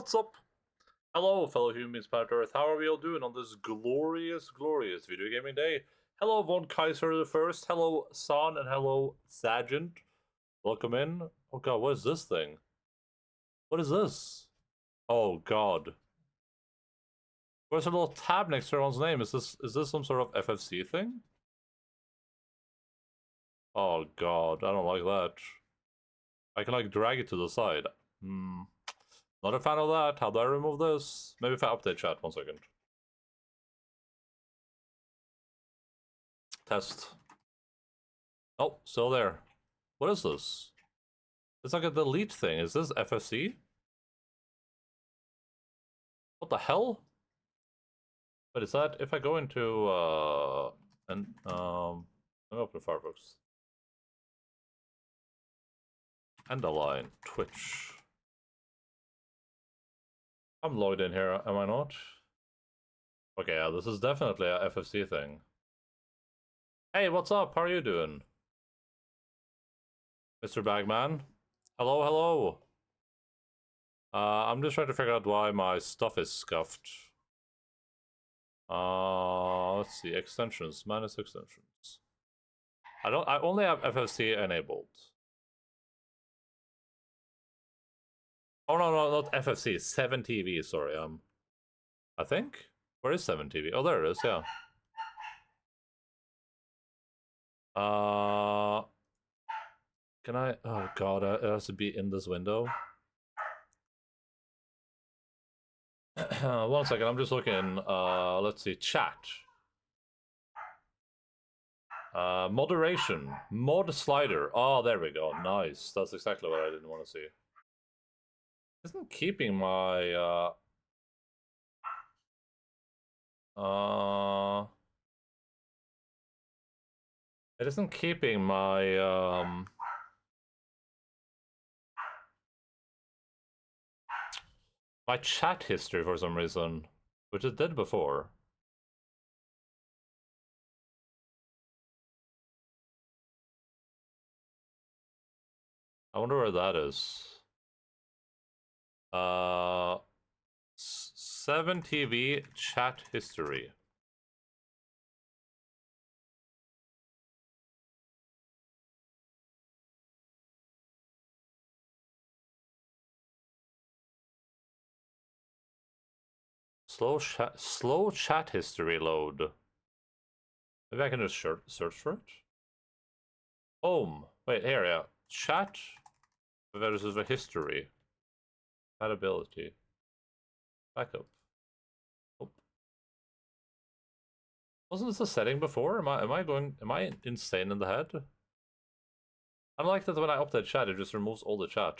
what's up? Hello, fellow humans, planet Earth. How are we all doing on this glorious, glorious video gaming day? Hello, Von Kaiser the First. Hello, San, and hello, Sergeant. Welcome in. Oh god, what is this thing? What is this? Oh god. Where's a little tab next to everyone's name? Is this some sort of FFC thing? Oh god, I don't like that. I can like drag it to the side. Not a fan of that. How do I remove this? Maybe if I update chat, 1 second. Test. Oh, still there. What is this? It's like a delete thing. Is this FFC? What the hell? But is that if I go into let me open Firefox. Endaline, Twitch. I'm logged in here, am I not? Okay, yeah, this is definitely a FFC thing. Hey, what's up? How are you doing? Mr. Bagman? Hello, hello. I'm just trying to figure out why my stuff is scuffed. Let's see, extensions, minus extensions. I only have FFC enabled. Oh no, not FFC, 7TV, sorry, I think? Where is 7TV? Oh, there it is, yeah. Can I, oh god, it has to be in this window. 1 second, I'm just looking, let's see, chat. Moderation, mod slider. Oh, there we go, nice. That's exactly what I didn't want to see. Isn't keeping my, it isn't keeping my, my chat history for some reason, which it did before. I wonder where that is. 7TV chat history. Slow chat history load. Maybe I can just search for it. Home. Wait, here, yeah. Chat versus the history. Compatibility. Backup. Oh. Wasn't this a setting before? Am I insane in the head? I don't like that when I update chat, it just removes all the chat.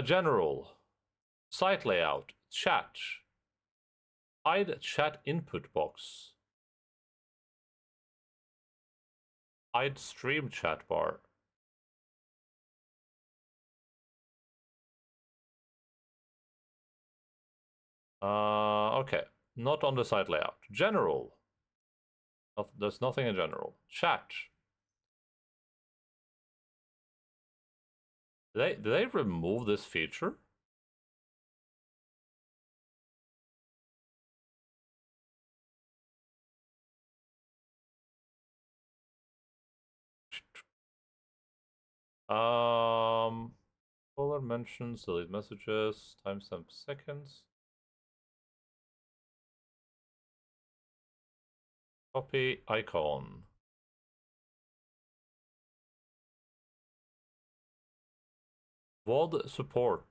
General. Site layout. Chat. Hide chat input box. Hide stream chat bar. Okay. Not on the site layout. General. There's nothing in general. Chat. Did they remove this feature? Folder mentions, delete messages, timestamp seconds. Copy icon. VOD support.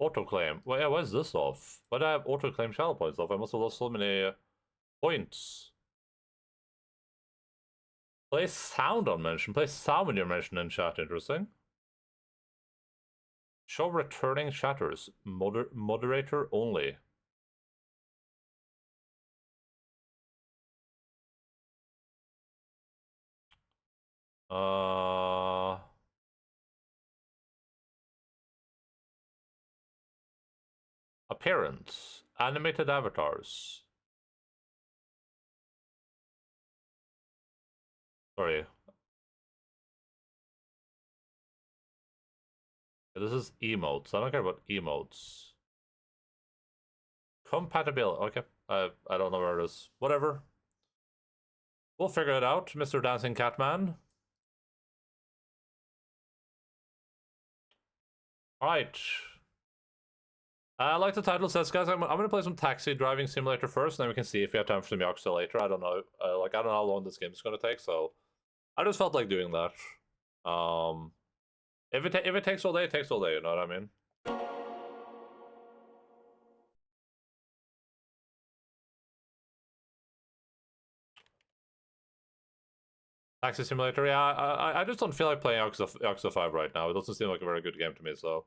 Autoclaim. Well, yeah, why is this off? Why do I have autoclaim channel points off? I must have lost so many points. Place sound on mention. Place sound when you're mentioned in chat. Interesting. Show returning chatters. Moderator only. Appearance. Animated avatars. Sorry. This is emotes. I don't care about emotes. Compatibility. Okay. I don't know where it is. Whatever. We'll figure it out, Mr. Dancing Catman. Alright. Like the title says, guys, I'm gonna play some taxi driving simulator first, and then we can see if we have time for some Yakuza later. I don't know. I don't know how long this game's gonna take, so I just felt like doing that. If it takes all day, it takes all day. You know what I mean? Taxi simulator, yeah. I just don't feel like playing Yakuza 5 right now. It doesn't seem like a very good game to me, so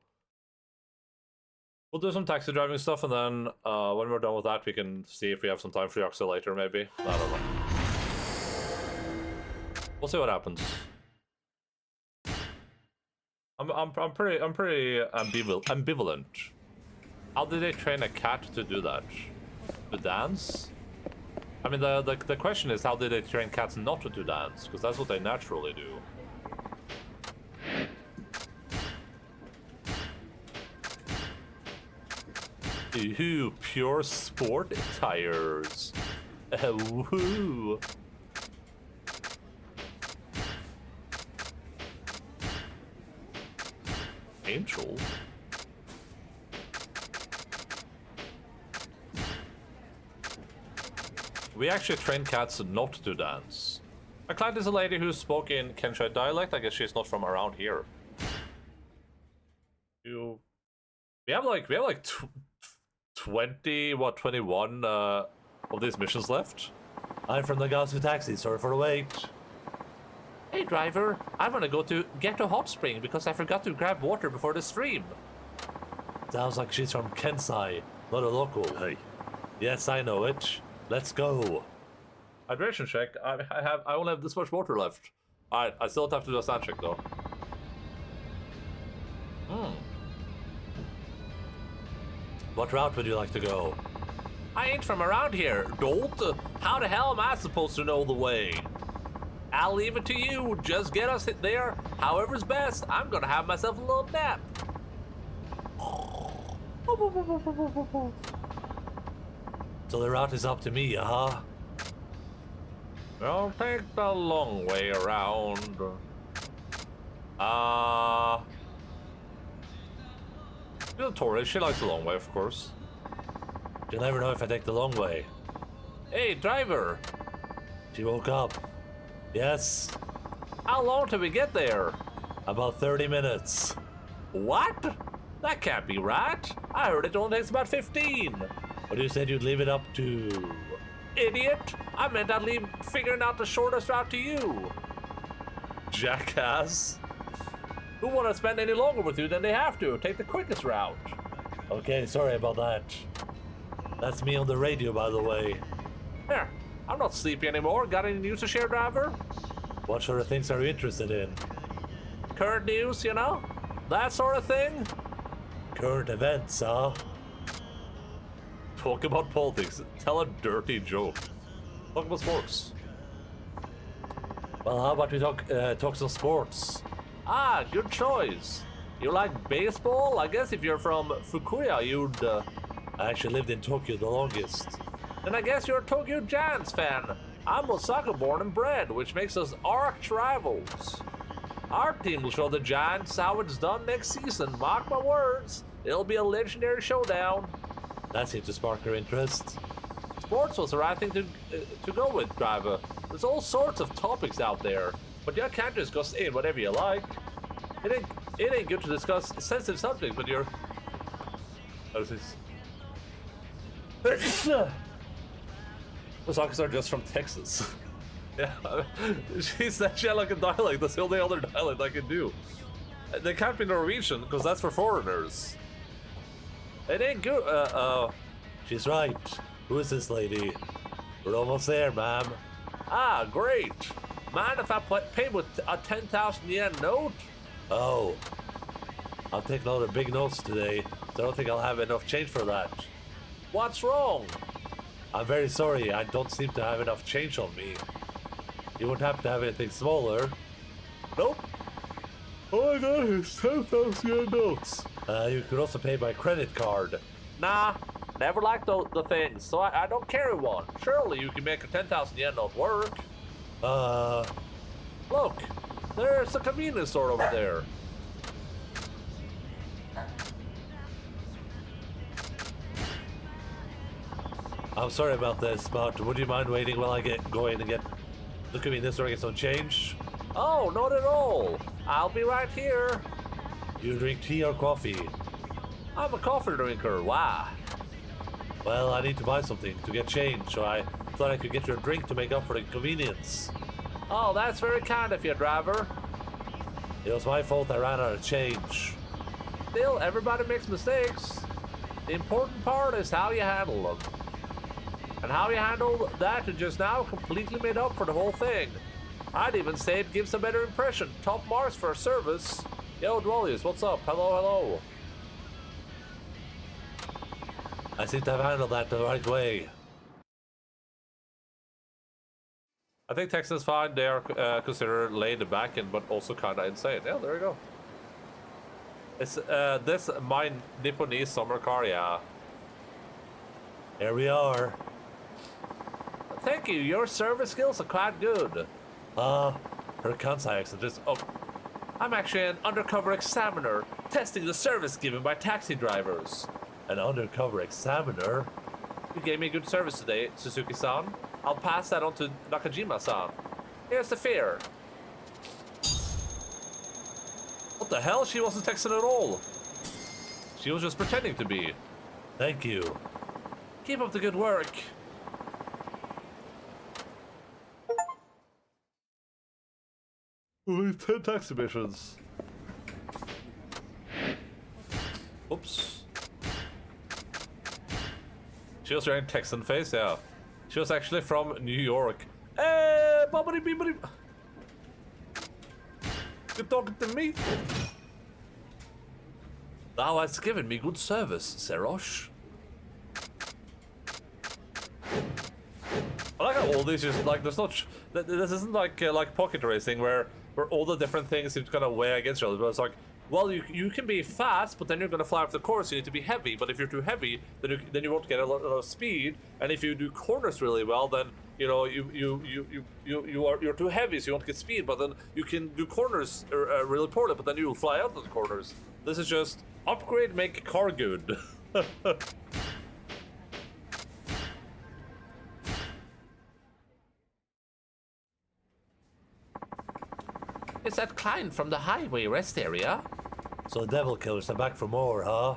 we'll do some taxi driving stuff, and then when we're done with that, we can see if we have some time for Yakuza later, maybe. I don't know. We'll see what happens. I'm pretty ambivalent. How did they train a cat to do that? To dance? I mean, the question is, how did they train cats not to dance? Because that's what they naturally do. Ooh, pure sport tires. Woo. Angel? We actually train cats not to dance. My client is a lady who spoke in Kenshai dialect. I guess she's not from around here. We have like 21 of these missions left. I'm from the Gasu Taxi, sorry for the wait. Hey driver, I'm gonna go to Ghetto Hot Spring because I forgot to grab water before the stream. Sounds like she's from Kensai, not a local. Hey. Yes, I know it. Let's go. Hydration check. I only have this much water left. Alright, I still have to do a stand check though. What route would you like to go? I ain't from around here, dolt. How the hell am I supposed to know the way? I'll leave it to you. Just get us there. However's best. I'm gonna have myself a little nap. So the route is up to me, huh? I'll take the long way around. She's a tourist. She likes the long way, of course. You'll never know if I take the long way. Hey, driver. She woke up. Yes. How long till we get there? About 30 minutes. What? That can't be right. I heard it only takes about 15. But you said you'd leave it up to... Idiot! I meant I'd leave figuring out the shortest route to you. Jackass. Who want to spend any longer with you than they have to? Take the quickest route. Okay, sorry about that. That's me on the radio, by the way. Here, I'm not sleepy anymore. Got any news to share, driver? What sort of things are you interested in? Current news, you know? That sort of thing? Current events, huh? Talk about politics. Tell a dirty joke. Talk about sports. Well, how about we talk some sports? Ah, good choice. You like baseball? I guess if you're from Fukuoka, you'd... I actually lived in Tokyo the longest. Then I guess you're a Tokyo Giants fan. I'm Osaka born and bred, which makes us arch rivals. Our team will show the Giants how it's done next season. Mark my words. It'll be a legendary showdown. That seemed to spark your interest. Sports was the right thing to go with, driver. There's all sorts of topics out there, but you can't just go say whatever you like. It ain't good to discuss sensitive subjects, but you're... What is this? Osakas are just from Texas. Yeah, she said she had like a dialect. That's the only other dialect I can do. They can't be Norwegian, because that's for foreigners. It ain't good. She's right. Who is this lady? We're almost there, ma'am. Ah, great. Mind if I pay with a 10,000 yen note? Oh. I'll take a lot of big notes today, so I don't think I'll have enough change for that. What's wrong? I'm very sorry, I don't seem to have enough change on me. You won't happen to have anything smaller? Nope. Oh my god, it's 10,000 yen notes. You could also pay by credit card. Nah, never liked the things, so I don't carry one. Surely you can make a 10,000 yen note work. Look, there's a convenience store over there. I'm sorry about this, but would you mind waiting while I get going and get the convenience store and get some change? Oh, not at all. I'll be right here. You drink tea or coffee? I'm a coffee drinker. Why? Well, I need to buy something to get change, so I thought I could get you a drink to make up for the inconvenience. Oh, that's very kind of you, driver. It was my fault I ran out of change. Still, everybody makes mistakes. The important part is how you handle them. And how you handle that just now completely made up for the whole thing. I'd even say it gives a better impression. Top marks for service. Yo, Dwellius, what's up? Hello, hello. I seem to have handled that the right way. I think Texas fine. They are considered laid back and but also kind of insane. Yeah, there you go. It's this my Nipponese summer car, yeah. Here we are. Thank you. Your service skills are quite good. Her Kansai accent is. Oh, I'm actually an undercover examiner testing the service given by taxi drivers. An undercover examiner? You gave me good service today, Suzuki-san. I'll pass that on to Nakajima-san. Here's the fare. What the hell? She wasn't texting at all. She was just pretending to be. Thank you. Keep up the good work. Only 10 taxi missions. Oops. She was wearing Texan face, yeah. She was actually from New York. Hey, bobbity bibbity. You talking to me? Thou hast given me good service, Serosh. I like how all these just like there's not. This isn't like pocket racing where all the different things seem to kind of weigh against each other. But it's like, well, you can be fast, but then you're gonna fly off the course. You need to be heavy, but if you're too heavy, then you won't get a lot of speed. And if you do corners really well, then you know you're too heavy, so you won't get speed. But then you can do corners really poorly, but then you will fly out of the corners. This is just upgrade, make car good. Is that client from the highway rest area? So the devil killers are back for more, huh?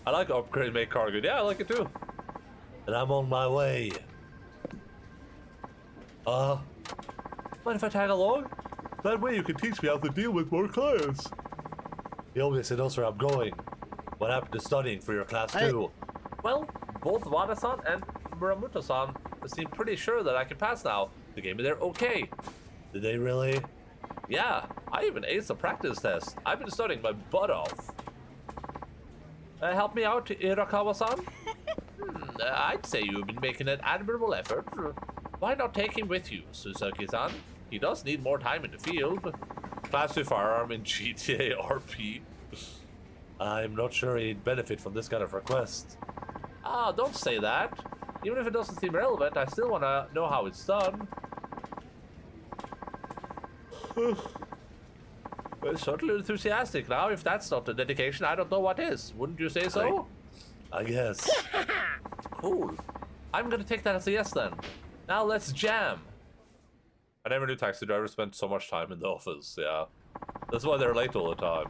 I like upgrade, make car good. Yeah, I like it too. And I'm on my way. Mind if I tag along? That way you can teach me how to deal with more clients. He obviously knows where I'm going. What happened to studying for your class too? Well, both Wada-san and Muramoto-san seem pretty sure that I can pass now. They gave me their okay. Did they really? Yeah, I even aced the practice test. I've been studying my butt off. Help me out, Irakawa-san? I'd say you've been making an admirable effort. Why not take him with you, Suzuki-san? He does need more time in the field. Class 2 firearm in GTA RP. I'm not sure he'd benefit from this kind of request. Don't say that. Even if it doesn't seem relevant, I still want to know how it's done. Well, certainly enthusiastic. Now, if that's not the dedication, I don't know what is. Wouldn't you say so? I guess. Cool. I'm gonna take that as a yes then. Now let's jam. I never knew taxi drivers spent so much time in the office, yeah. That's why they're late all the time.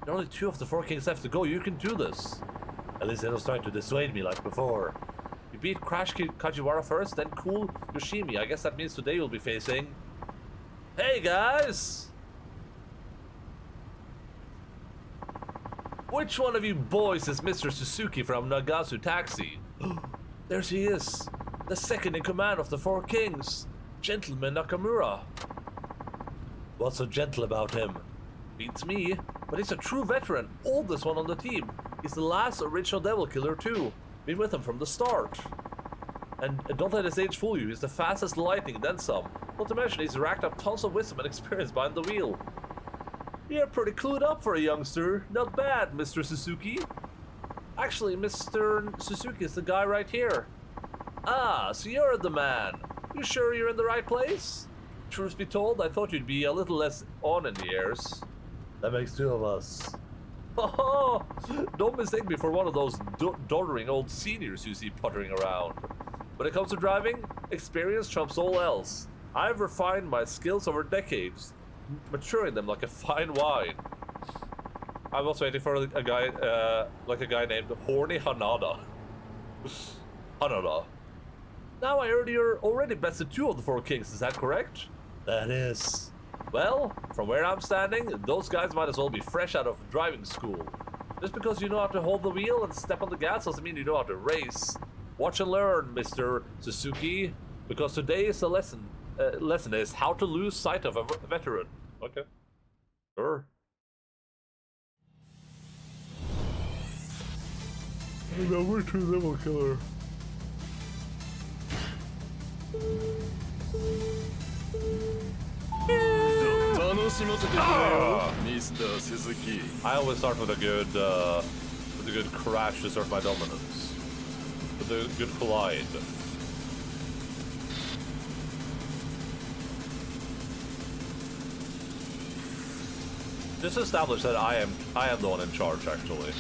There are only 2 of the 4 kings left to go. You can do this. At least they don't try to dissuade me like before. You beat Crash Kajiwara first, then Cool Yoshimi. I guess that means today you'll be facing... Hey guys! Which one of you boys is Mr. Suzuki from Nagasu Taxi? There he is, the second in command of the 4 kings, Gentleman Nakamura. What's so gentle about him? Beats me, but he's a true veteran, oldest one on the team. He's the last original Devil Killer too, been with him from the start. And don't let his age fool you, he's the fastest lightning, then some. Not to mention he's racked up tons of wisdom and experience behind the wheel. You're pretty clued up for a youngster. Not bad, Mr. Suzuki. Actually, Mr. Suzuki is the guy right here. Ah, so you're the man. You sure you're in the right place? Truth be told, I thought you'd be a little less on in the airs. That makes two of us. Oh, don't mistake me for one of those doddering old seniors you see puttering around. When it comes to driving, experience trumps all else. I've refined my skills over decades, maturing them like a fine wine. I was waiting for a guy named Horny Hanada. Hanada. Now I heard you're already bested 2 of the 4 kings, is that correct? That is. Well, from where I'm standing, those guys might as well be fresh out of driving school. Just because you know how to hold the wheel and step on the gas doesn't mean you know how to race. Watch and learn, Mr. Suzuki, because today is the lesson. Lesson is how to lose sight of a veteran. Okay. Sure. Number 2 level killer. I always start with a good crash to start my dominance. With a good collide. Just establish that I am the one in charge, actually.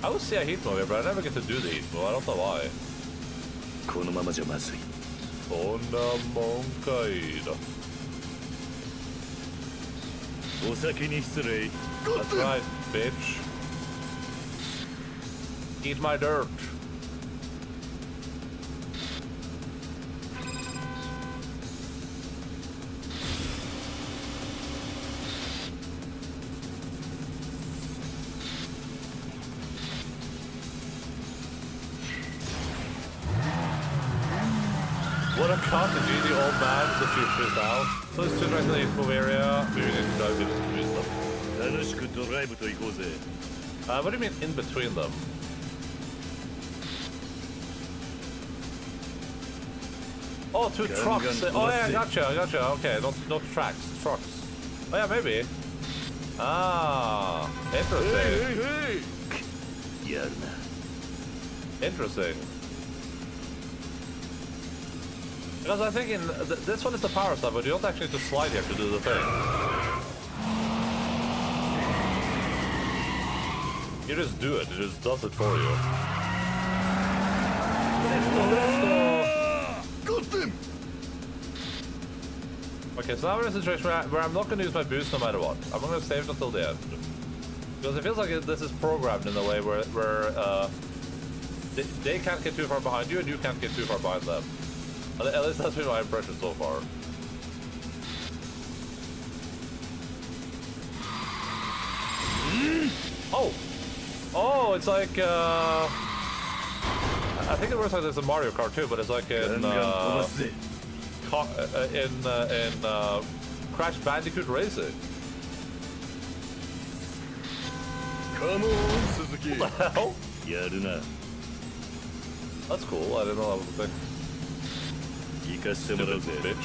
I always see a heat move here, but I never get to do the heat move. I don't know why. That's right, bitch. Eat my dirt. What a cunt, the GD old man with the future now. So it's still right in the info area. We need to drive in between them. What do you mean in between them? Oh, 2 trucks. Oh yeah, gotcha. Okay, not tracks, trucks. Oh yeah, maybe. Ah, interesting. Interesting. Because I think this one is the power stuff, but you don't actually need to slide here to do the thing. You just do it, it just does it for you. Okay, so now we're in a situation where I'm not going to use my boost no matter what. I'm going to save it until the end. Because it feels like this is programmed in a way where they can't get too far behind you and you can't get too far behind them. At least that's been my impression so far. Oh! Oh, it's like, I think it works like this in Mario Kart too, but it's like in Crash Bandicoot Racing. Come on, Suzuki! What the hell? That's cool, I didn't know that was a thing. Stupid bitch.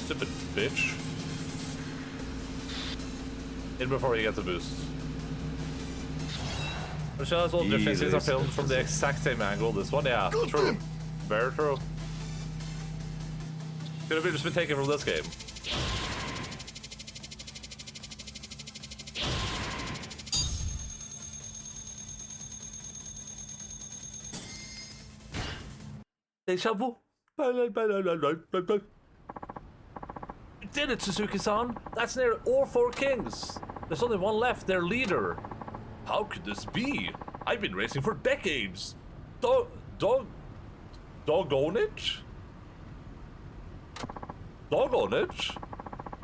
Stupid bitch. In before he gets a boost. I'm sure that's all the differences are filmed from the exact same angle. This one, yeah, true. Very true. Could have just been taken from this game. Deja vu. You did it, Suzuki-san. That's near all 4 kings. There's only one left, their leader. How could this be? I've been racing for decades. Doggone it? Doggone it!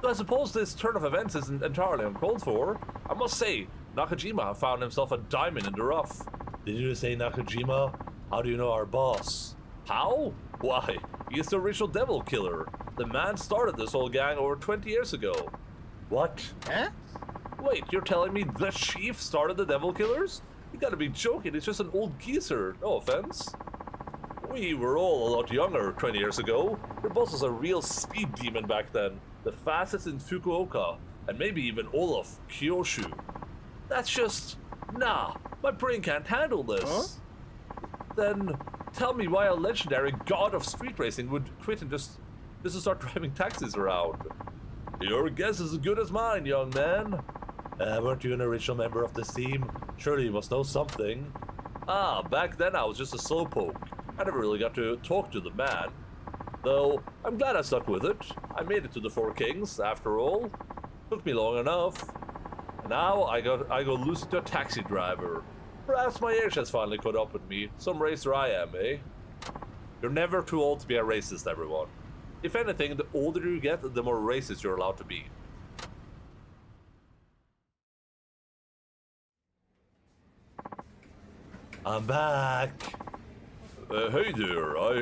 I suppose this turn of events isn't entirely uncalled for. I must say, Nakajima found himself a diamond in the rough. Did you just say Nakajima? How do you know our boss? How? Why, he's the original devil killer. The man started this whole gang over 20 years ago. What? Huh? Wait, you're telling me the chief started the Devil Killers? You gotta be joking, he's just an old geezer, no offense. We were all a lot younger 20 years ago. Your boss was a real speed demon back then. The fastest in Fukuoka, and maybe even Olaf Kyoshu. That's just... Nah, my brain can't handle this. Huh? Then tell me why a legendary god of street racing would quit and just start driving taxis around. Your guess is as good as mine, young man. Weren't you an original member of this team? Surely you must know something. Ah, back then I was just a slowpoke. I never really got to talk to the man. Though, I'm glad I stuck with it. I made it to the Four Kings, after all. Took me long enough. And now I go losing to a taxi driver. Perhaps my age has finally caught up with me. Some racer I am, eh? You're never too old to be a racist, everyone. If anything, the older you get, the more racist you're allowed to be. I'm back. Hey there, I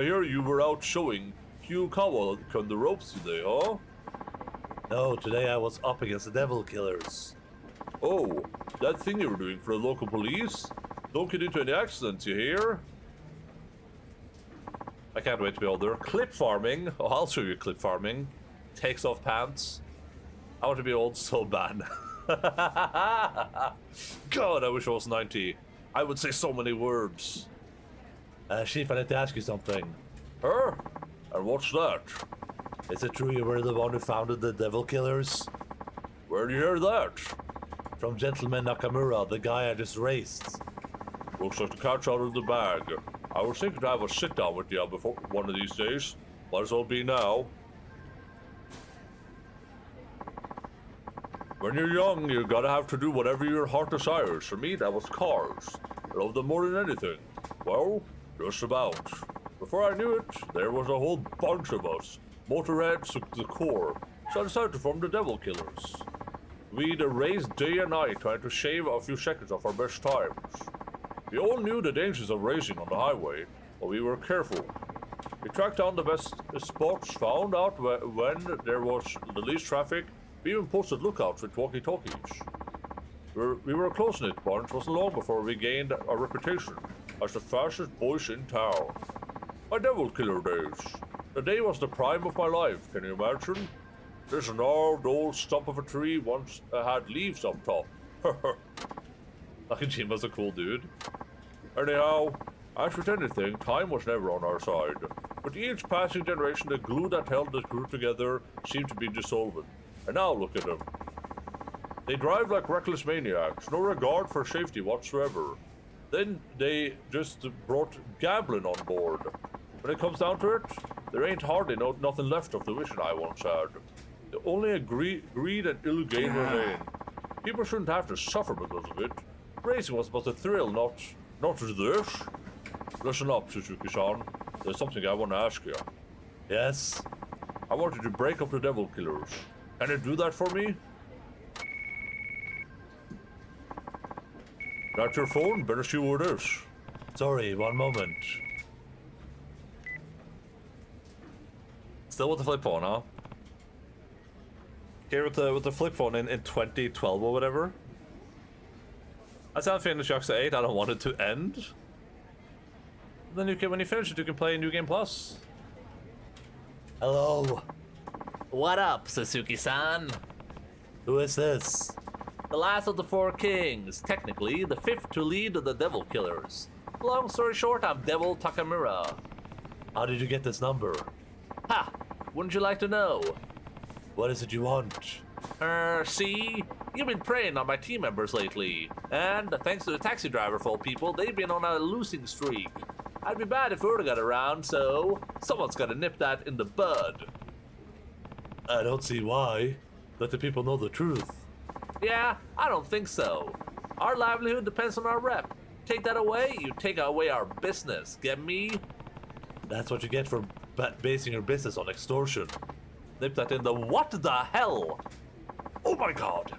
hear you were out showing Kyukawa on the ropes today, huh? No, today I was up against the Devil Killers. Oh, that thing you were doing for the local police? Don't get into any accidents, you hear? I can't wait to be older. Clip farming. Oh, I'll show you clip farming. Takes off pants. I want to be old so bad. God, I wish I was 90. I would say so many words. Chief, I need to ask you something. Huh? And what's that? Is it true you were the one who founded the Devil Killers? Where'd you hear that? From Gentleman Nakamura, the guy I just raced. Looks like the cat's out of the bag. I was thinking to have a sit down with you before one of these days. Might as well be now. When you're young, you gotta have to do whatever your heart desires. For me, that was cars. I love them more than anything. Well, just about. Before I knew it, there was a whole bunch of us. Motorheads to the core. So I decided to form the Devil Killers. We'd race day and night trying to shave a few seconds off our best times. We all knew the dangers of racing on the highway, but we were careful. We tracked down the best spots, found out when there was the least traffic. We even posted lookouts with walkie-talkies. We were a close-knit bunch. Wasn't long before we gained a reputation as the fastest boys in town. My Devil Killer days. The day was the prime of my life, can you imagine? This gnarled old stump of a tree once had leaves up top. Nakajima's a cool dude. Anyhow, as with anything, time was never on our side. With each passing generation, the glue that held the crew together seemed to be dissolving. And now look at them. They drive like reckless maniacs, no regard for safety whatsoever. Then they just brought gambling on board. When it comes down to it, there ain't hardly nothing left of the vision I once had. Only a greed and ill gain remain. People shouldn't have to suffer because of it. Racing was but a thrill, not this. Listen up, Suzuki-san. There's something I want to ask you. Yes? I want you to break up the Devil Killers. Can you do that for me? That's your phone? Better see who it is. Sorry, one moment. Still with the flip phone, huh? Here with the flip phone in 2012 or whatever. I still finished Yakuza 8. I don't want it to end. Then when you finish it, you can play New Game Plus. Hello. What up, Suzuki-san? Who is this? The last of the Four Kings. Technically, the fifth to lead the Devil Killers. Long story short, I'm Devil Takamura. How did you get this number? Ha! Wouldn't you like to know? What is it you want? See? You've been preying on my team members lately. And thanks to the taxi driver for all people, they've been on a losing streak. I'd be bad if Urda got around, so someone's gotta nip that in the bud. I don't see why. Let the people know the truth. Yeah, I don't think so. Our livelihood depends on our rep. Take that away, you take away our business. Get me? That's what you get for basing your business on extortion. Nip that in the what the hell? Oh my god.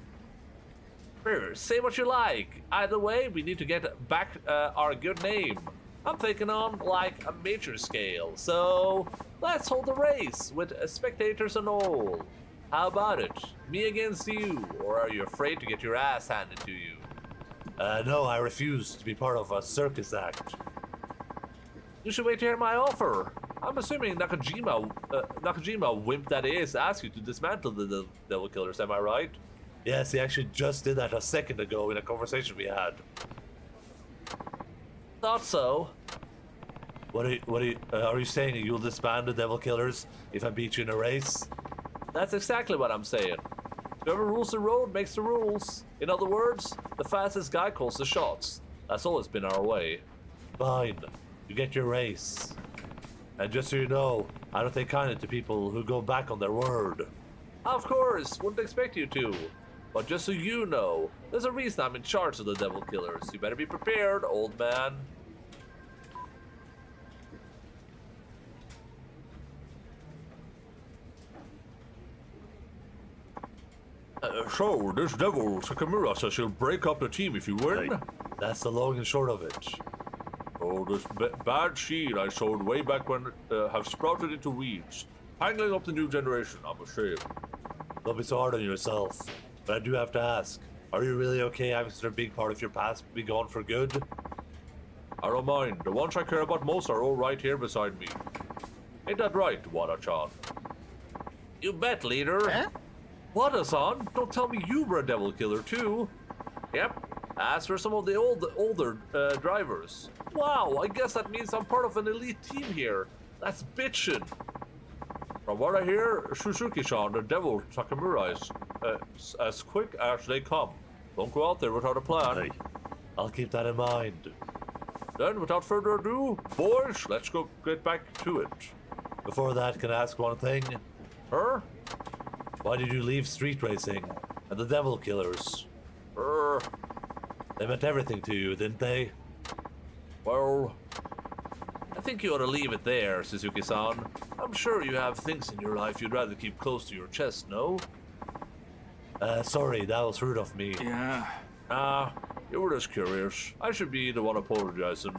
Say what you like. Either way, we need to get back our good name. I'm thinking on like a major scale, so let's hold a race with spectators and all. How about it? Me against you, or are you afraid to get your ass handed to you? No, I refuse to be part of a circus act. You should wait to hear my offer. I'm assuming Nakajima, wimp that is, asked you to dismantle the Devil Killers, am I right? Yes, he actually just did that a second ago in a conversation we had. Thought so. Are you saying you'll disband the Devil Killers if I beat you in a race? That's exactly what I'm saying. Whoever rules the road makes the rules. In other words, the fastest guy calls the shots. That's always been our way. Fine. You get your race. And just so you know, I don't take kindly to people who go back on their word. Of course, wouldn't expect you to. But just so you know, there's a reason I'm in charge of the Devil Killers. You better be prepared, old man. So, this devil, Sakamura, says he'll break up the team if you win? Hey. That's the long and short of it. Oh, this bad seed I sowed way back when have sprouted into weeds, tangling up the new generation. I'm ashamed. Don't be so hard on yourself. But I do have to ask, are you really okay having such a big part of your past be gone for good? I don't mind. The ones I care about most are all right here beside me. Ain't that right, Wada-chan? You bet, leader. Huh? Wada-san, don't tell me you were a Devil Killer too. Yep. As for some of the older drivers. Wow, I guess that means I'm part of an elite team here. That's bitchin'. From what I hear, Suzuki-chan, the Devil Sakamura, is as quick as they come. Don't go out there without a plan. Hey, I'll keep that in mind. Then, without further ado, boys, let's get back to it. Before that, can I ask one thing? Huh? Why did you leave street racing and the Devil Killers? They meant everything to you, didn't they? Well, I think you ought to leave it there, Suzuki-san. I'm sure you have things in your life you'd rather keep close to your chest, no? Sorry, that was rude of me. Yeah. You were just curious. I should be the one apologizing.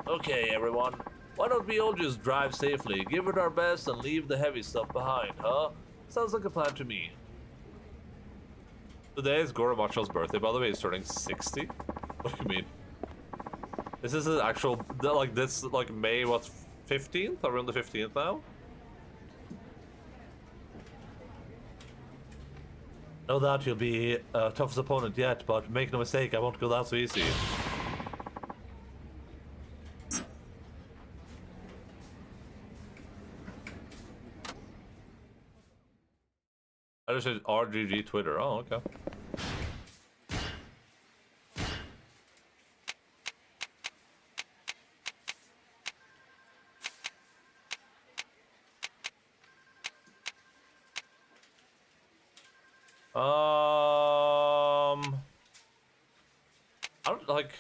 Okay, everyone. Why don't we all just drive safely, give it our best, and leave the heavy stuff behind, huh? Sounds like a plan to me. Today is Goromacho's birthday, by the way. He's turning 60. What do you mean? This is an actual, like, this, like, May, what, 15th? Are we on the 15th now? No doubt you'll be toughest opponent yet, but make no mistake, I won't go down so easy. I just said RGG Twitter. Oh, okay. I don't like.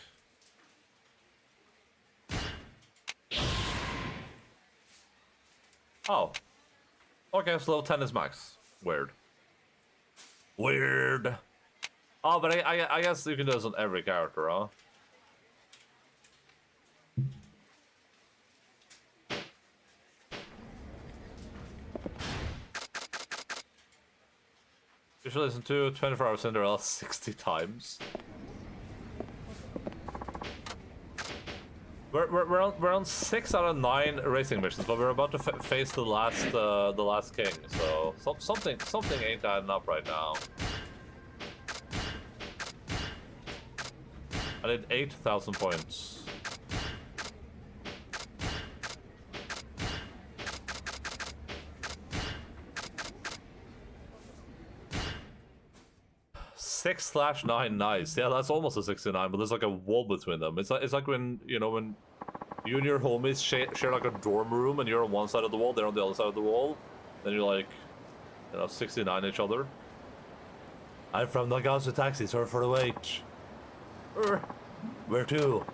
Oh. Okay, so level 10 is max. Weird. Weird. Oh, but I guess you can do this on every character, huh? You should listen to 24 Hour Cinderella 60 times. We're on 6 out of 9 racing missions, but we're about to face the last king. So something ain't adding up right now. I did 8,000 points. (6/9) nice. Yeah, that's almost a 69, but there's like a wall between them. It's like when, you know, when you and your homies share like a dorm room and you're on one side of the wall, they're on the other side of the wall. Then you're like, you know, 69 each other. I'm from Nagasu Taxi, sorry for the wait. Where to?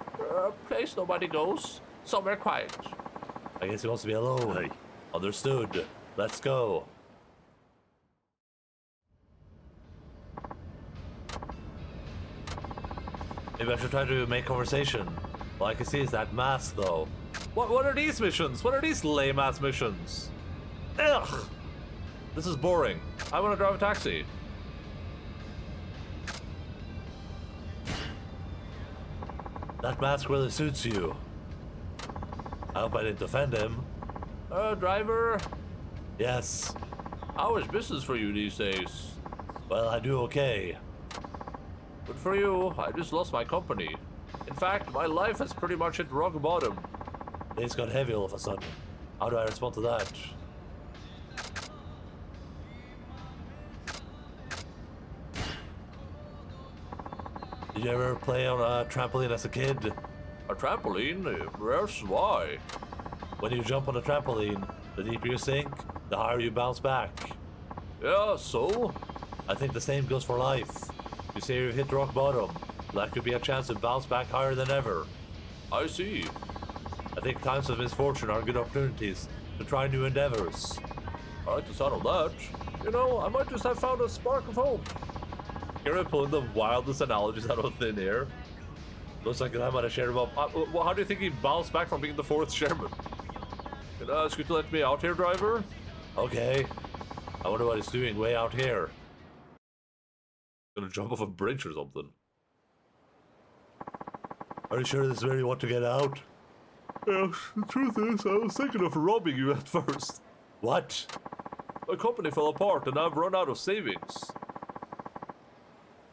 Place nobody goes. Somewhere quiet. I guess he wants to be alone. Hey. Understood. Let's go. Maybe I should try to make conversation. All I can see is that mask, though. What are these missions? What are these lame-ass missions? Ugh! This is boring. I want to drive a taxi. That mask really suits you. I hope I didn't offend him. Driver? Yes. How is business for you these days? Well, I do okay. Good for you. I just lost my company. In fact, my life has pretty much hit rock bottom. Things got heavy all of a sudden. How do I respond to that? Did you ever play on a trampoline as a kid? A trampoline? Yes, why? When you jump on a trampoline, the deeper you sink, the higher you bounce back. Yeah, so? I think the same goes for life. You say you've hit rock bottom, that could be a chance to bounce back higher than ever. I see. I think times of misfortune are good opportunities to try new endeavors. I like the sound of that. You know, I might just have found a spark of hope. Here I'm pulling the wildest analogies out of thin air. Looks like I might have shared him up. How do you think he bounced back from being the fourth chairman? Can I ask you to let me out here, driver? Okay. I wonder what he's doing way out here. Gonna jump off a bridge or something. Are you sure this is where you want to get out? Yeah, the truth is, I was thinking of robbing you at first. What? My company fell apart and I've run out of savings.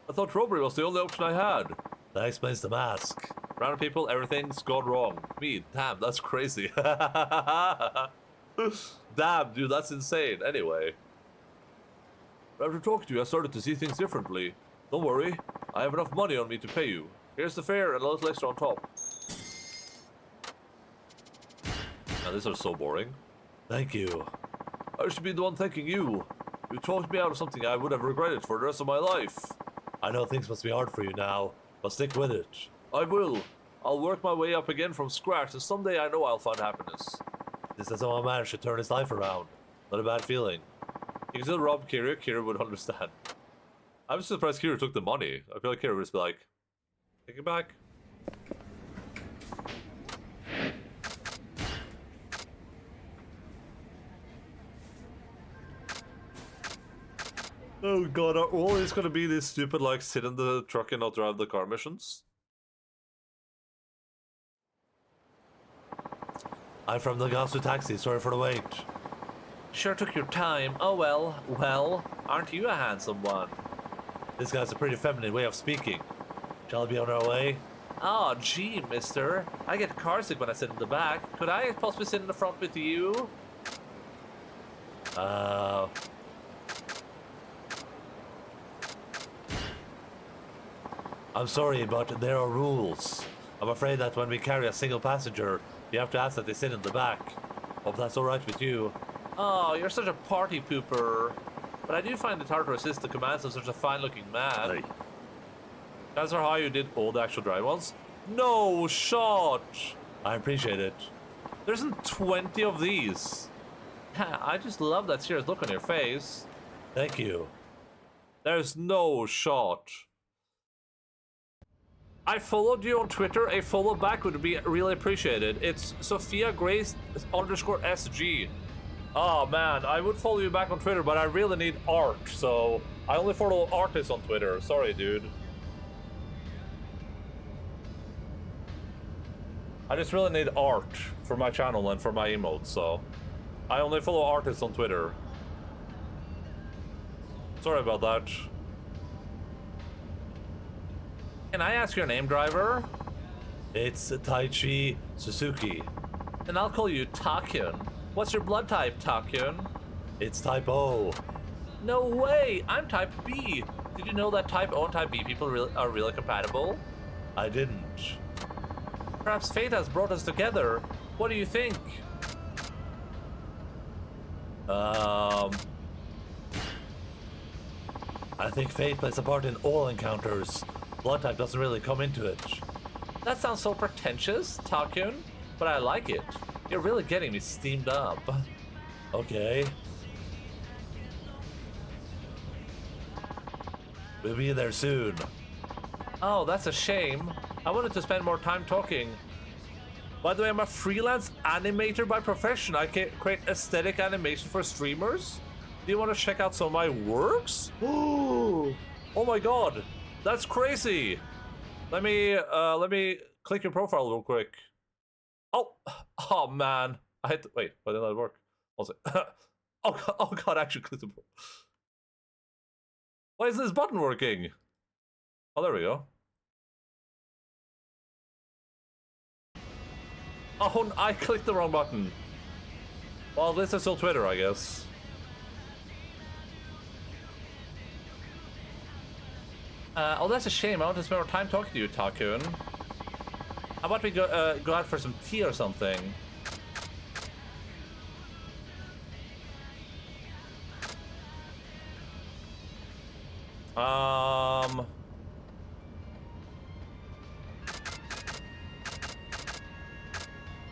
I thought robbery was the only option I had. That explains the mask. Random people, everything's gone wrong. Me, damn, that's crazy. Damn, dude, that's insane. Anyway. After talking to you, I started to see things differently. Don't worry, I have enough money on me to pay you. Here's the fare and a little extra on top. Now, these are so boring. Thank you. I should be the one thanking you. You talked me out of something I would have regretted for the rest of my life. I know things must be hard for you now, but stick with it. I will. I'll work my way up again from scratch, and someday I know I'll find happiness. This is how a man should turn his life around. Not a bad feeling. You can still rob Kira. Kira would understand. I'm surprised Kira took the money. I feel like Kira would just be like, take it back. Oh god, are always gonna be these stupid, like, sit in the truck and not drive the car missions? I'm from the Yakuza taxi, sorry for the wait. Sure took your time. Oh well, aren't you a handsome one? This guy's a pretty feminine way of speaking. Shall we be on our way? Oh, gee, mister. I get carsick when I sit in the back. Could I possibly sit in the front with you? I'm sorry, but there are rules. I'm afraid that when we carry a single passenger, you have to ask that they sit in the back. Hope that's alright with you. Oh, you're such a party pooper. But I do find it hard to resist the commands of such a fine-looking man. Hey. That's how you did all the actual drive ones? No shot! I appreciate it. There isn't 20 of these. I just love that serious look on your face. Thank you. There's no shot. I followed you on Twitter. A follow back would be really appreciated. It's Sophia Grace _SG. Oh man, I would follow you back on Twitter, but I really need art, so I only follow artists on Twitter. Sorry, dude. I just really need art for my channel and for my emotes, so I only follow artists on Twitter. Sorry about that. Can I ask your name, driver? It's Taichi Suzuki. Then I'll call you Takyun. What's your blood type, Takyun? It's type O. No way! I'm type B. Did you know that type O and type B people are really compatible? I didn't. Perhaps fate has brought us together. What do you think? I think fate plays a part in all encounters. Blood type doesn't really come into it. That sounds so pretentious, Takyun, but I like it. You're really getting me steamed up. Okay. We'll be there soon. Oh, that's a shame. I wanted to spend more time talking. By the way, I'm a freelance animator by profession. I can create aesthetic animation for streamers. Do you want to check out some of my works? Oh my god, that's crazy. Let me click your profile real quick. Oh man, I had to wait. Why didn't that work? Also, oh god, I actually clicked the. Why is this button working? Oh, there we go. Oh, I clicked the wrong button. Well, this is still Twitter, I guess. Oh, that's a shame. I want to spend more time talking to you, Tycoon. How about we go out for some tea or something?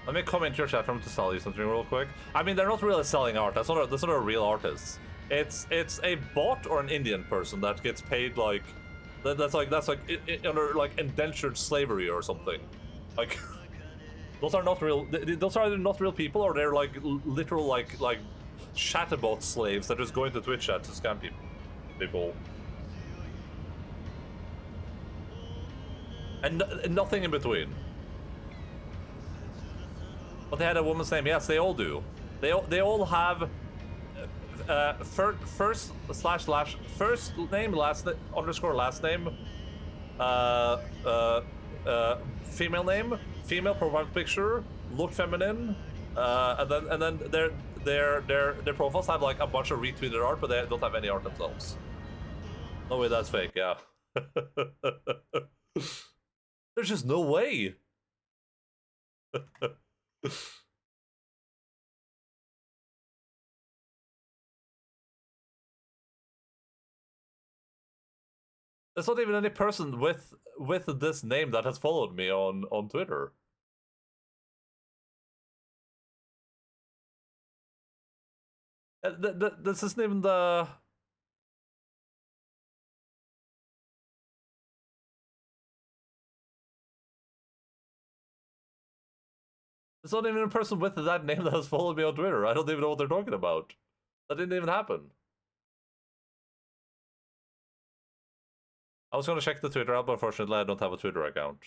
Let me comment your chat room to sell you something real quick. I mean, they're not really selling art. That's not a real artist. It's a bot or an Indian person that gets paid like that's like under like indentured slavery or something. Like those are not real. Those are either not real people or they're like literal like chatbot slaves that just go into Twitch chat to scam people. And nothing in between. But they had a woman's name. Yes, they all do. They all have first name underscore last name, female name, female profile picture, look feminine, and then their profiles have like a bunch of retweeted art, but they don't have any art themselves. No way, that's fake. Yeah. There's just no way. There's not even any person with this name that has followed me on Twitter. This isn't even the. There's not even a person with that name that has followed me on Twitter. I don't even know what they're talking about. That didn't even happen. I was gonna check the Twitter out, but unfortunately I don't have a Twitter account.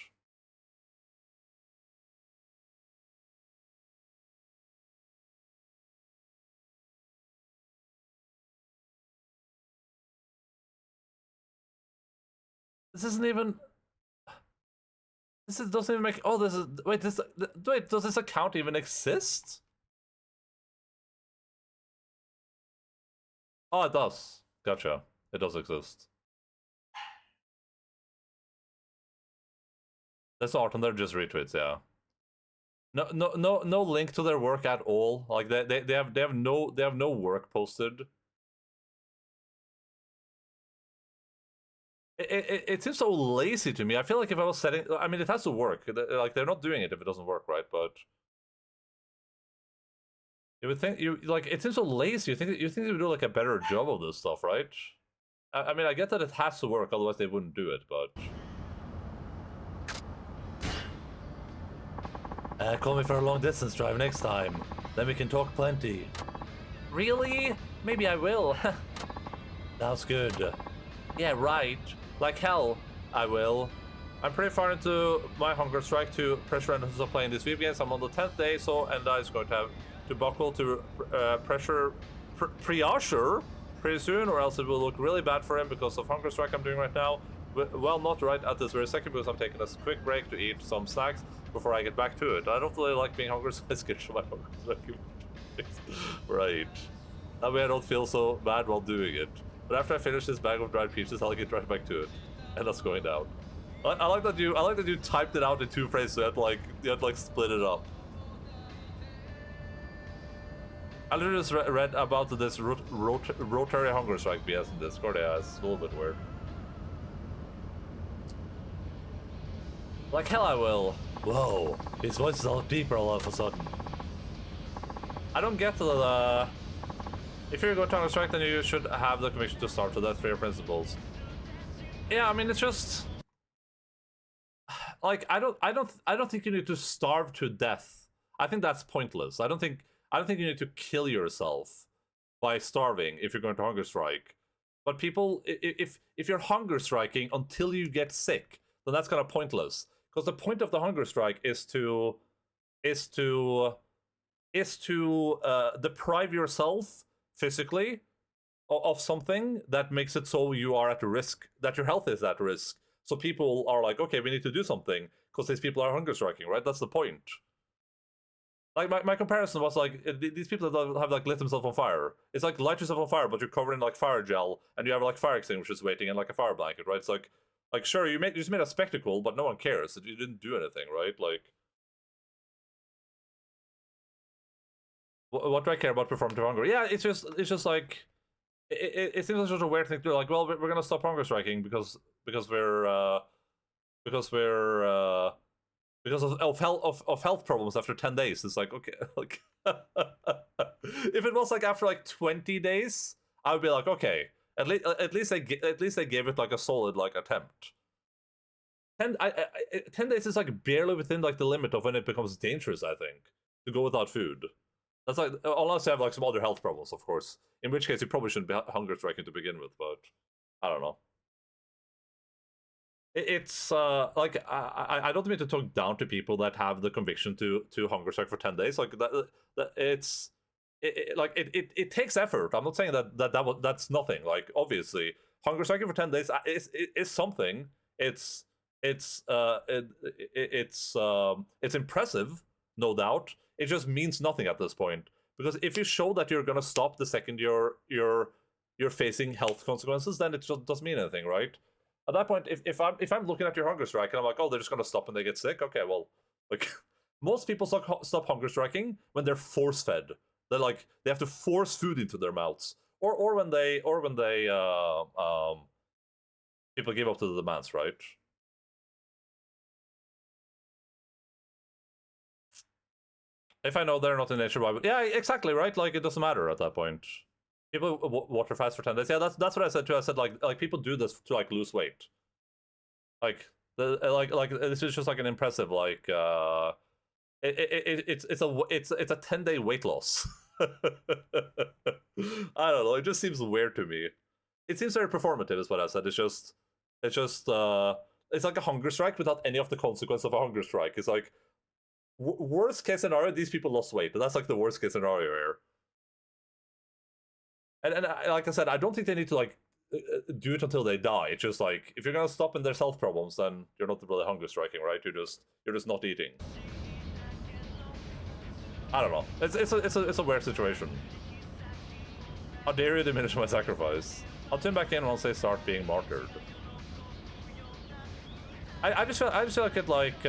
This isn't even. Doesn't even make. Oh, this is. Wait, wait, does this account even exist? Oh, it does. Gotcha. It does exist. That's art on there, just retweets, yeah. No link to their work at all. Like they have no work posted. It seems so lazy to me. I feel like if I was setting, I mean, it has to work. Like they're not doing it if it doesn't work, right? But you would think it seems so lazy. You think they would do like a better job of this stuff, right? I mean, I get that it has to work, otherwise they wouldn't do it. But call me for a long distance drive next time. Then we can talk plenty. Really? Maybe I will. Sounds good. Yeah, right. Like hell, I will. I'm pretty far into my hunger strike to pressure and stop playing these video games. I'm on the 10th day, so Enda is going to have to buckle to pressure pretty soon, or else it will look really bad for him because of hunger strike I'm doing right now. Well, not right at this very second because I'm taking a quick break to eat some snacks before I get back to it. I don't really like being hungry, so I skip my hunger strike. Right. That way I don't feel so bad while doing it. But after I finish this bag of dried peaches, I'll get right back to it, and that's going down. I like that you typed it out in 2 phrases, so you had to like split it up. I literally just read about this rotary hunger strike BS in Discord. Yeah, it's a little bit weird. Like hell I will. Whoa, his voice is all deeper all of a sudden. I don't get the. If you're going to hunger strike, then you should have the conviction to start with that for your principles. Yeah, I mean, it's just like I don't think you need to starve to death. I think that's pointless. I don't think you need to kill yourself by starving if you're going to hunger strike. But people, if you're hunger striking until you get sick, then that's kind of pointless. Because the point of the hunger strike is to deprive yourself physically of something that makes it so you are at risk, that your health is at risk. So people are like, okay, we need to do something because these people are hunger striking, right? That's the point. Like my comparison was like these people that have like lit themselves on fire. It's like light yourself on fire, but you're covered in like fire gel, and you have like fire extinguishers waiting and like a fire blanket, right? It's like sure, you just made a spectacle, but no one cares. You didn't do anything, right? Like, what do I care about performative hunger? Yeah, it's just like it seems like such a weird thing to do. Like, well, we're gonna stop hunger striking because we're because of health problems after 10 days. It's like, okay, like if it was like after like 20 days, I would be like, okay, at least they gave it like a solid like attempt. 10 days is like barely within like the limit of when it becomes dangerous, I think, to go without food. That's like, unless you have like some other health problems, of course, in which case you probably shouldn't be hunger striking to begin with, but I don't know. It's like I don't mean to talk down to people that have the conviction to hunger strike for 10 days. Like that it takes effort. I'm not saying that's nothing. Like, obviously hunger striking for 10 days is something. It's impressive, no doubt. It just means nothing at this point, because if you show that you're gonna stop the second you're facing health consequences, then it just doesn't mean anything, right? At that point, if I'm looking at your hunger strike and I'm like, oh, they're just gonna stop when they get sick. Okay, well, like most people stop hunger striking when they're force fed. They're like, they have to force food into their mouths, or when they people give up to the demands, right? If I know they're not in nature, why would... Yeah, exactly, right? Like, it doesn't matter at that point. People water fast for 10 days. Yeah, that's what I said too. I said like people do this to like lose weight. Like this is just like an impressive like it's a 10-day weight loss. I don't know. It just seems weird to me. It seems very performative, is what I said. It's like a hunger strike without any of the consequence of a hunger strike. It's like worst case scenario, these people lost weight, but that's like the worst case scenario here. And like I said, I don't think they need to like do it until they die. It's just like, if you're gonna stop in their health problems, then you're not really hunger striking, right? You're just not eating. I don't know. It's a weird situation. How dare you diminish my sacrifice? I'll tune back in once they start being martyred. I just feel like it like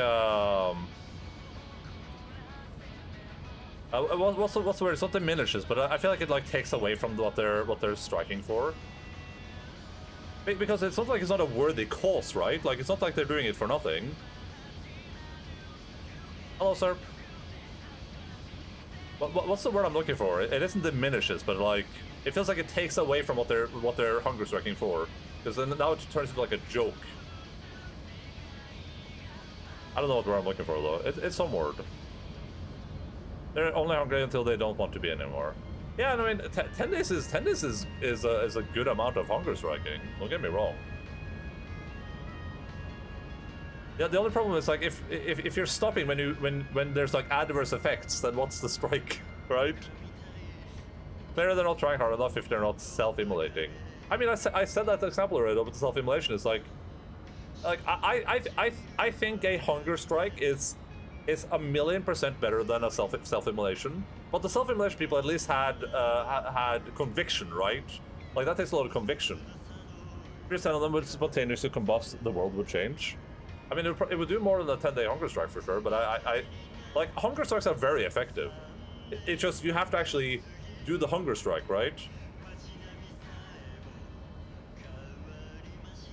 what's the word? It's not diminishes, but I feel like it like takes away from what they're striking for. Because it's not like it's not a worthy cause, right? Like, it's not like they're doing it for nothing. Hello, sir. What's the word I'm looking for? It isn't diminishes, but like it feels like it takes away from what they're hunger striking for. Because then now it turns into like a joke. I don't know what word I'm looking for though. It's some word. They're only hungry until they don't want to be anymore. Yeah, and I mean, 10 days is a good amount of hunger striking. Don't get me wrong. Yeah, the only problem is like if you're stopping when there's like adverse effects, then what's the strike, right? Clearly they're not trying hard enough if they're not self-immolating. I mean, I said that example already, but the self-immolation is like I think a hunger strike is 1,000,000% better than a self-immolation. But the self-immolation people at least had conviction, right? Like, that takes a lot of conviction. If you're telling them would spontaneously combust, the world would change. I mean, it would do more than a 10-day hunger strike for sure, but I like, hunger strikes are very effective. It's just, you have to actually do the hunger strike, right?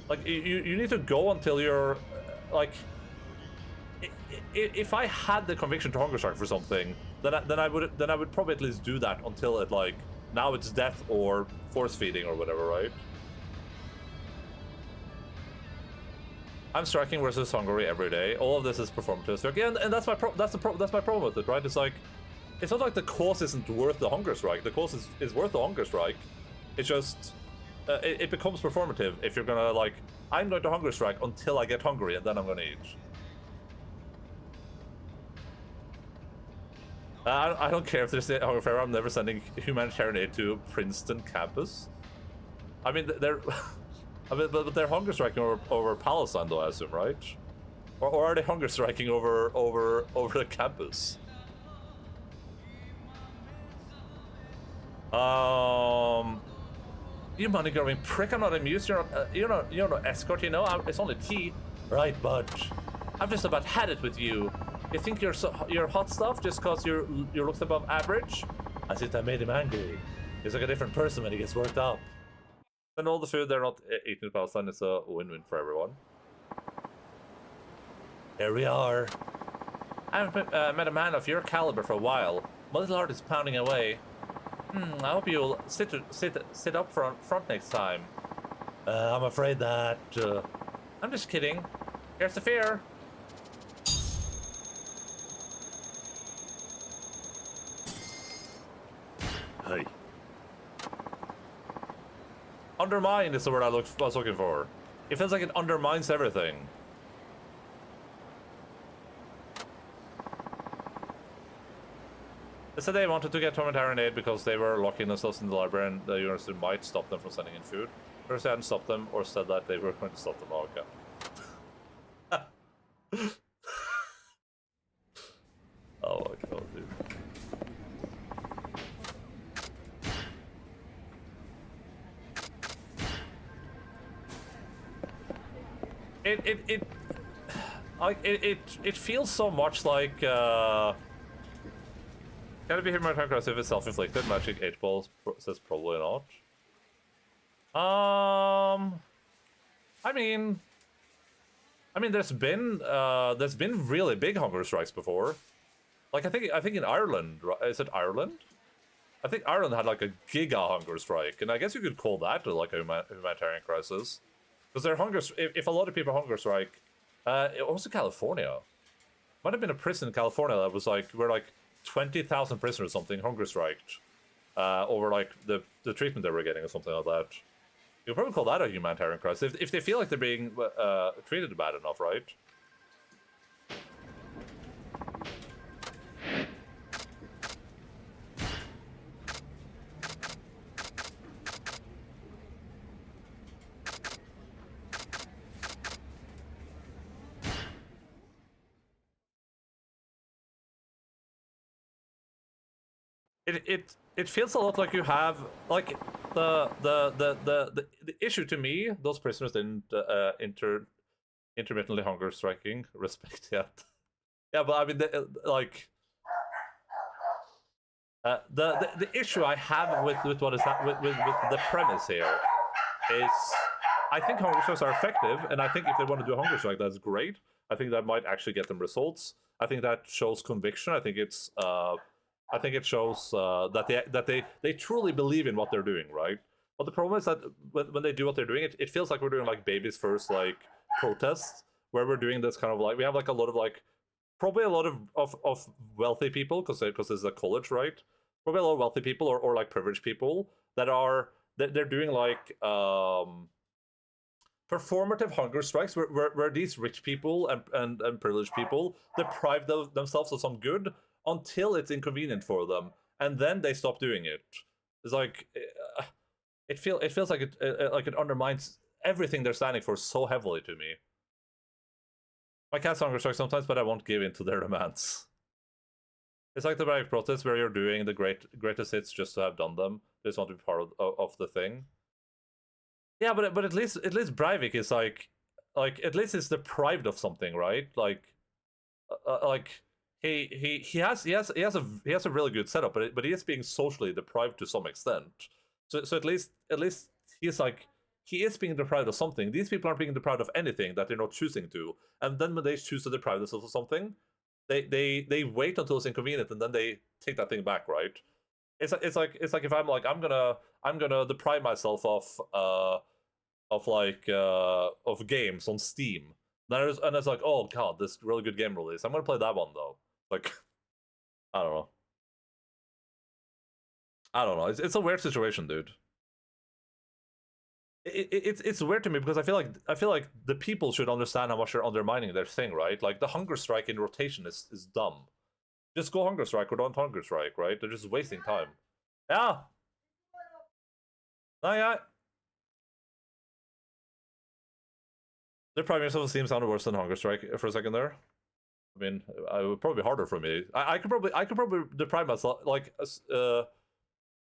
Like, you need to go until you're, like... If I had the conviction to hunger strike for something, then I would probably at least do that until it, like, now it's death or force feeding or whatever, right? I'm striking versus Hungary every day. All of this is performative strike. Yeah, and that's my that's my problem with it, right? It's like, it's not like the cause isn't worth the hunger strike. The cause is worth the hunger strike. It's just it becomes performative if you're gonna like, I'm going to hunger strike until I get hungry and then I'm gonna eat. I don't care if there's a hunger fair. I'm never sending humanitarian aid to Princeton campus. I mean, they're, I mean, but they're hunger striking over Palestine, though, I assume, right? Or are they hunger striking over the campus? You money grubbing prick! I'm not amused. You're not escort. You know, it's only tea, right, bud? I've just about had it with you. You think you're hot stuff just cause your looks above average? I think I made him angry. He's like a different person when he gets worked up. And all the food they're not eating in Palestine is a win-win for everyone. Here we are. I haven't met a man of your caliber for a while. My little heart is pounding away. I hope you'll sit up front next time. I'm afraid that. I'm just kidding. Here's the fear. Hi. Undermine is the word I was looking for. It feels like it undermines everything. They said they wanted to get humanitarian aid because they were locking themselves in the library and the university might stop them from sending in food. First they hadn't stopped them or said that they were going to stop them. Oh, okay. Oh my god, dude. It feels so much like can it be humanitarian crisis if it's self-inflicted? Magic 8 Ball says probably not. I mean there's been really big hunger strikes before. Like I think in Ireland, is it Ireland? I think Ireland had like a giga hunger strike, and I guess you could call that like a humanitarian crisis. Because their hunger, if a lot of people hunger strike, it was in California. Might have been a prison in California that was like, where like 20,000 prisoners or something hunger striked over like the treatment they were getting or something like that. You probably call that a humanitarian crisis if they feel like they're being treated bad enough, right? It feels a lot like you have like the issue to me. Those prisoners didn't intermittently hunger striking respect yet. Yeah, but I mean like the issue I have with what is with the premise here is I think hunger strikes are effective, and I think if they want to do a hunger strike, that's great. I think that might actually get them results. I think that shows conviction. I think it's I think it shows that they truly believe in what they're doing, right? But the problem is that when they do what they're doing, it feels like we're doing like baby's first like protests, where we're doing this kind of like, we have like a lot of like, probably a lot of wealthy people, because this is a college, right? Probably a lot of wealthy people or like privileged people that are they're doing like performative hunger strikes where these rich people and privileged people deprive themselves of some good until it's inconvenient for them, and then they stop doing it. It's like it feels like it undermines everything they're standing for so heavily to me. My cat's hunger strike sometimes, but I won't give in to their demands. It's like the Breivik protests where you're doing the greatest hits just to have done them. They just want to be part of the thing. Yeah, but at least Breivik is like at least he's deprived of something, right? Like he has a really good setup, but he is being socially deprived to some extent. So at least he's like, he is being deprived of something. These people aren't being deprived of anything that they're not choosing to. And then when they choose to deprive themselves of something, they wait until it's inconvenient and then they take that thing back, right? It's like if I'm like, I'm gonna deprive myself of games on Steam. And it's like, oh god, this really good game release. I'm gonna play that one though. Like, I don't know. I don't know. It's a weird situation, dude. It's weird to me because I feel like the people should understand how much they're undermining their thing, right? Like the hunger strike in rotation is dumb. Just go hunger strike or don't hunger strike, right? They're just wasting time. Yeah. Oh, yeah. Depriving yourself of Steam sounded worse than hunger strike for a second there. I mean, it would probably be harder for me. I could probably deprive myself, like,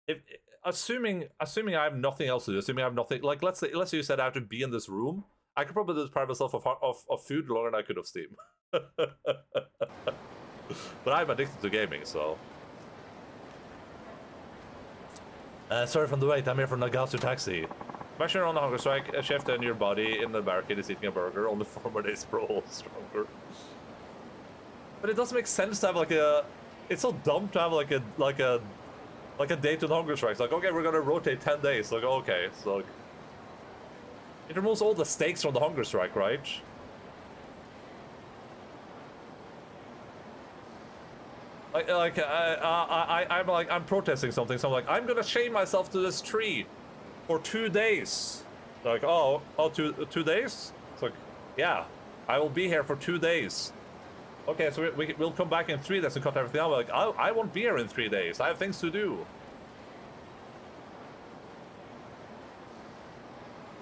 if assuming I have nothing else to do, assuming I have nothing, like, let's say you said I have to be in this room, I could probably deprive myself of food longer than I could of Steam. But I'm addicted to gaming, so. Sorry from the wait, I'm here for Nagasu Taxi. Imagine you're on a hunger strike, a chef in your body in the barricade is eating a burger, only 4 more days pro stronger. But it doesn't make sense to have like a. It's so dumb to have like a day to the hunger strikes. Like, okay, we're gonna rotate 10 days. Like, okay, so it removes all the stakes from the hunger strike, right? I'm protesting something. So I'm like, I'm gonna chain myself to this tree for 2 days. Like, two days? It's like, yeah, I will be here for 2 days. Okay, so we'll come back in 3 days and cut everything out. Like, I won't be here in 3 days. I have things to do.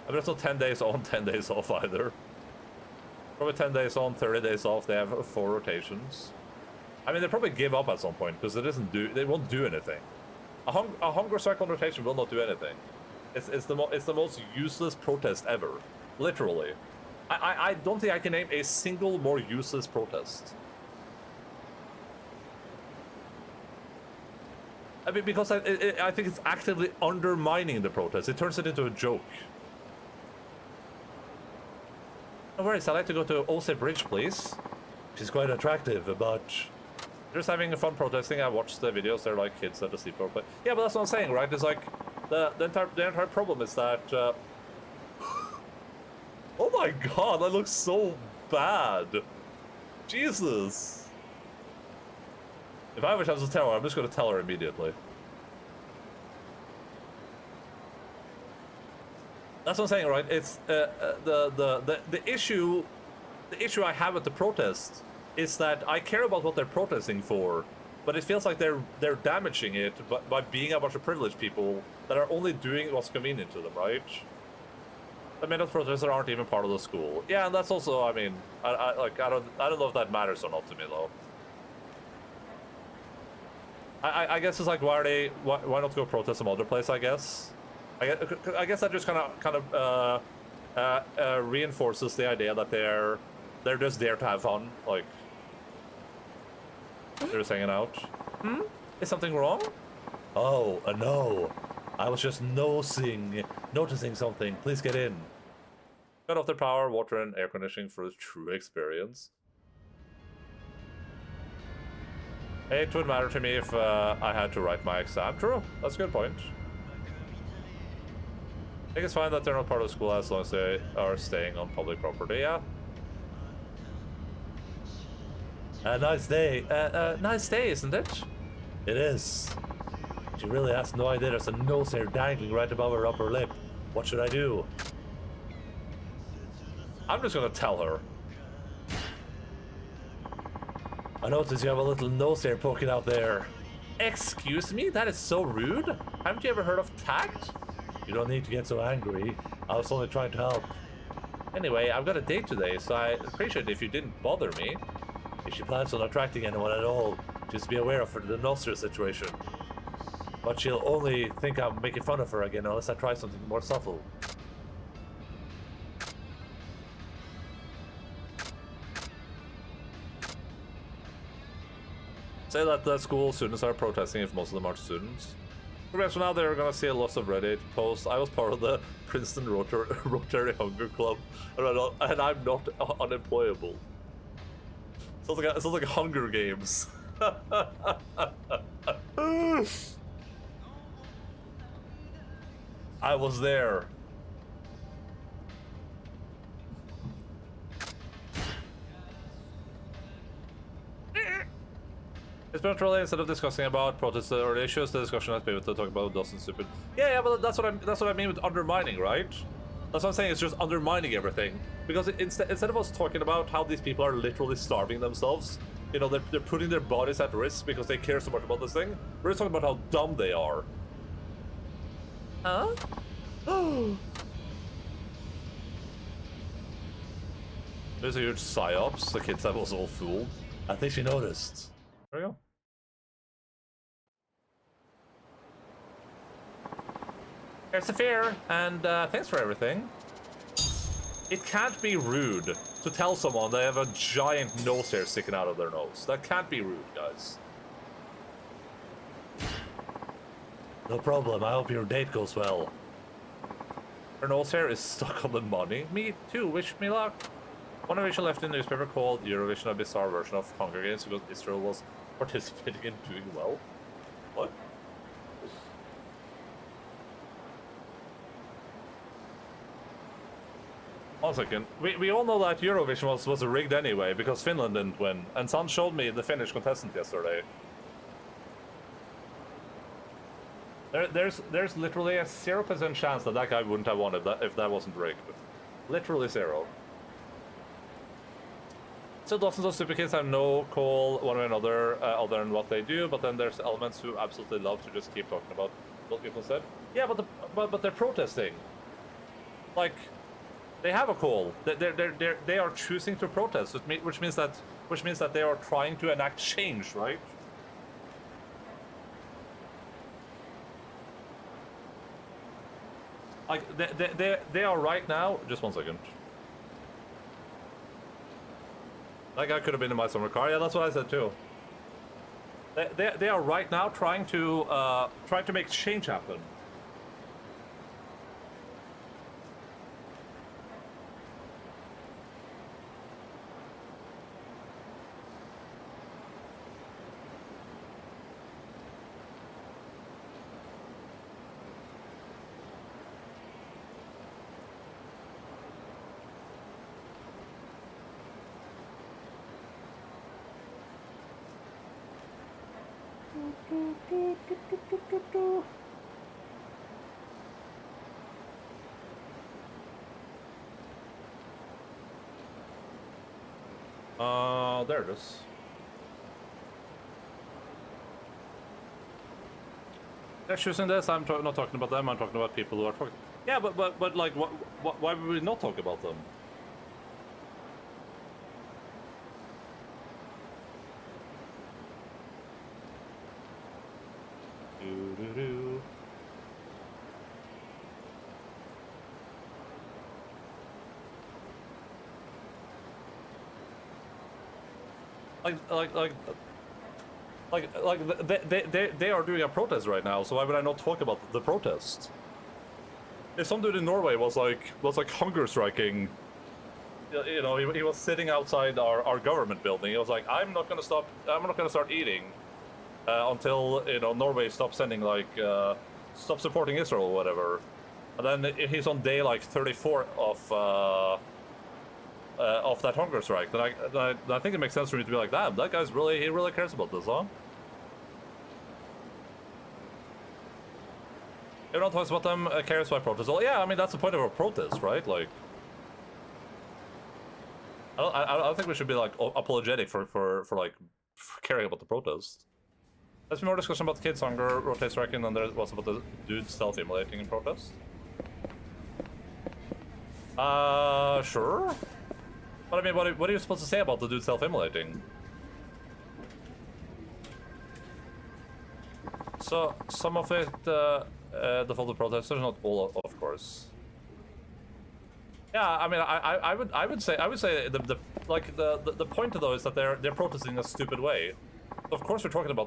I mean, it's not 10 days on, 10 days off either. Probably 10 days on, 30 days off. They have 4 rotations. I mean, they probably give up at some point because they won't do anything. A hunger strike on rotation will not do anything. It's the most useless protest ever, literally. I don't think I can name a single more useless protest. I mean, because I think it's actively undermining the protest. It turns it into a joke. No worries, I'd like to go to Ose Bridge, please. She's quite attractive, but they're just having fun protesting. I watched the videos. They're like kids at the sleepover. But yeah, but that's what I'm saying, right? It's like the entire problem is that. Oh my god, that looks so bad. Jesus. If I have a chance to tell her, I'm just going to tell her immediately. That's what I'm saying, right? It's the issue I have with the protest is that I care about what they're protesting for, but it feels like they're damaging it by being a bunch of privileged people that are only doing what's convenient to them, right? The men of protesters aren't even part of the school. Yeah, and that's also, I mean, I don't know if that matters or not to me though. I guess it's like, why not go protest some other place? I guess that just kind of reinforces the idea that they're just there to have fun, like they're just hanging out. Is something wrong? Oh, no. I was just noticing something. Please get in. Cut off their power, water, and air conditioning for a true experience. It would matter to me if I had to write my exam. True, that's a good point. I think it's fine that they're not part of the school as long as they are staying on public property, yeah. Nice day. Nice day, isn't it? It is. She really has no idea there's a nose hair dangling right above her upper lip. What should I do? I'm just gonna tell her. I noticed you have a little nose hair poking out there. Excuse me? That is so rude. Haven't you ever heard of tact? You don't need to get so angry. I was only trying to help. Anyway, I've got a date today, so I appreciate it if you didn't bother me. If she plans on attracting anyone at all, just be aware of the nose hair situation. But she'll only think I'm making fun of her again unless I try something more subtle. Say that the school students are protesting if most of them are students. Perhaps now they're gonna see a lot of Reddit posts. I was part of the Princeton Rotary Hunger Club, and I'm not unemployable. Sounds like Hunger Games. I was there. It's been really, instead of discussing about protests or issues, the discussion has been to talk about Dawson stupid. Yeah, but that's what I mean with undermining, right? That's what I'm saying. It's just undermining everything because instead of us talking about how these people are literally starving themselves, you know, they're putting their bodies at risk because they care so much about this thing. We're just talking about how dumb they are. Huh? There's a huge psyops. The kids have us all fooled. I think she noticed. There we go. Here's the fair, and thanks for everything. It can't be rude to tell someone they have a giant nose hair sticking out of their nose. That can't be rude, guys. No problem. I hope your date goes well. Her nose hair is stuck on the money. Me too. Wish me luck. One Eurovision left in the newspaper called Eurovision, a bizarre version of Hunger Games because Israel was participating in doing well. What? One second. We all know that Eurovision was rigged anyway because Finland didn't win, and San showed me the Finnish contestant yesterday. There's literally a 0% chance that that guy wouldn't have won if that wasn't rigged. Literally 0. So dozens of super kids have no call one way or another other than what they do, but then there's elements who absolutely love to just keep talking about what people said. Yeah, but they're protesting. Like, they have a call. They are choosing to protest, which means that they are trying to enact change, right? Like they are right now. Just one second. That guy could have been in my summer car. Yeah, that's what I said too. They are right now trying to make change happen. There it is. They're choosing this. I'm not talking about them. I'm talking about people who are talking. Yeah, but like, why would we not talk about them? Do-do-do. They are doing a protest right now, so why would I not talk about the protest? If some dude in Norway was like hunger striking, you know, he was sitting outside our government building. He was like, I'm not gonna start eating until, you know, Norway stops sending stop supporting Israel or whatever. And then he's on day like 34 of that hunger strike. Then I think it makes sense for me to be like, damn, that guy's he really cares about this, huh? Everyone talks about them, cares about protest. Well, yeah, I mean, that's the point of a protest, right? Like, I don't think we should be like apologetic for caring about the protest. There's been more discussion about kids' hunger, rotate striking, than there was about the dudes self-immolating in protest. Sure. But I mean, what are you supposed to say about the dude self-immolating? So some of it defaulted protesters, not all, of course. Yeah, I mean, I would say the point though is that they're protesting in a stupid way. Of course, we're talking about them